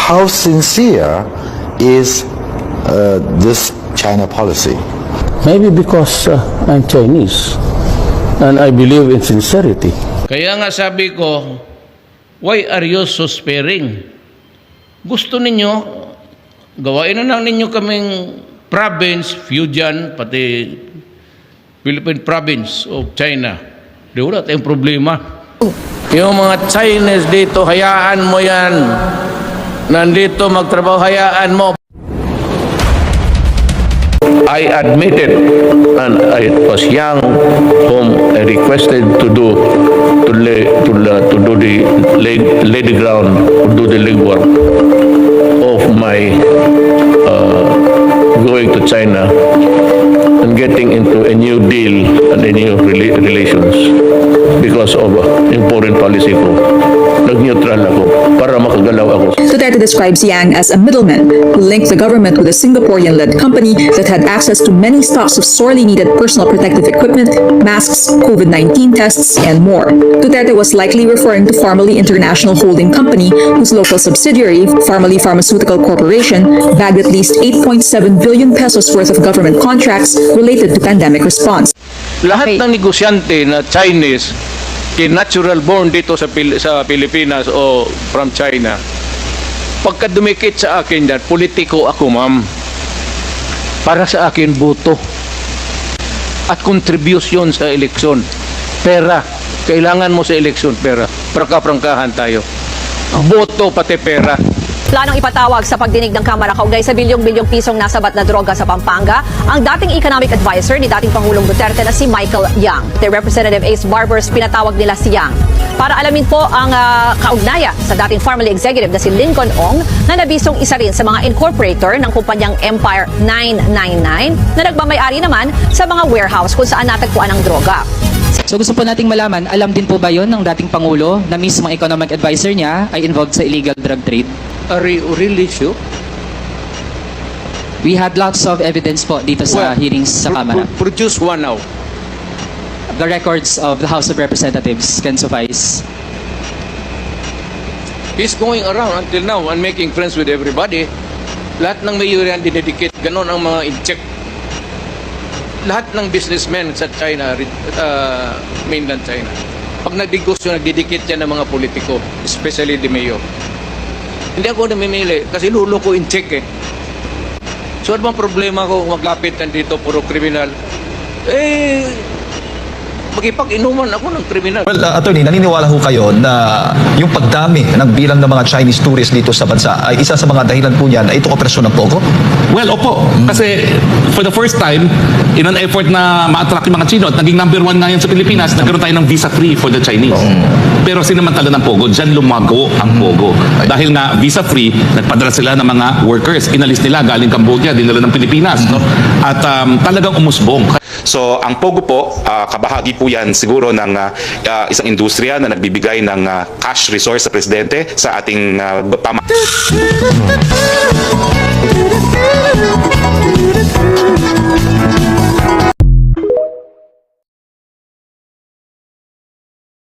how sincere is this China policy? Maybe because I'm Chinese and I believe in sincerity. Kaya nga sabi ko, why are you so sparing? Gusto ninyo, gawain na lang ninyo kaming province, Fujian, pati Philippine province of China. Di wala tayong problema. Yung mga Chinese dito, hayaan mo yan. Nandito magtrabaho, hayaan mo. I admitted, and I was young, whom I requested to do the lay the ground, to do the legwork of my going to China and getting into a new deal and a new relations because of yung foreign policy ko. Nag-neutral ako para makagalaw ako. Duterte describes Yang as a middleman who linked the government with a Singaporean-led company that had access to many stocks of sorely needed personal protective equipment, masks, COVID-19 tests, and more. Duterte was likely referring to Pharmaly International Holding Company, whose local subsidiary, Pharmaly Pharmaceutical Corporation, bagged at least 8.7 billion pesos worth of government contracts related to pandemic response. Lahat ng negosyante na Chinese, natural born dito sa Pilipinas o from China, pagka dumikit sa akin dyan, politiko ako, ma'am. Para sa akin, boto. At contribution sa eleksyon. Pera. Kailangan mo sa eleksyon, pera. Prangkahan tayo. Boto pati pera. Planong ipatawag sa pagdinig ng Kamara kaugnay sa bilyong-bilyong pisong nasabat na droga sa Pampanga ang dating economic advisor ni dating Pangulong Duterte na si Michael Yang. The Representative Ace Barbers, pinatawag nila si Yang para alamin po ang kaugnaya sa dating Pharmaly executive na si Lincoln Ong na nabisong isa rin sa mga incorporator ng kumpanyang Empire 999 na nagmamayari naman sa mga warehouse kung saan natagpuan ang droga. So gusto po nating malaman, alam din po ba yon ng dating Pangulo na mismo economic advisor niya ay involved sa illegal drug trade? Really sure? We had lots of evidence po dito sa hearings sa Kamara. Produce one now. The records of the House of Representatives can suffice. He's going around until now and making friends with everybody. Lahat ng mayor yan dinedicate. Ganon ang mga in-check. Lahat ng businessmen sa China, mainland China, pag nagdegosyo, nagdidikit yan ng mga politiko, especially the mayor. Hindi ako namimili kasi lulo ko in-check eh. So ano bang problema ko maglapit nandito, puro kriminal? Magipag-inuman ako ng kriminal. Well, attorney, naniniwala ho kayo na yung pagdami ng bilang ng mga Chinese tourists dito sa bansa ay isa sa mga dahilan po niyan ay itong operasyon ng Pogo? Well, opo. Kasi for the first time, in an effort na ma-attract yung mga Chino at naging number 1 ngayon sa Pilipinas, nagkaroon tayo ng visa-free for the Chinese. Pero sinamantala ng Pogo, dyan lumago ang Pogo. Dahil nga visa-free, nagpadala sila ng mga workers. Inalis nila galing Cambodia, dinala ng Pilipinas. No? At talagang umusbong. So ang Pogo po, kabahagi po yan siguro ng isang industriya na nagbibigay ng cash resource sa presidente sa ating pamahalaan.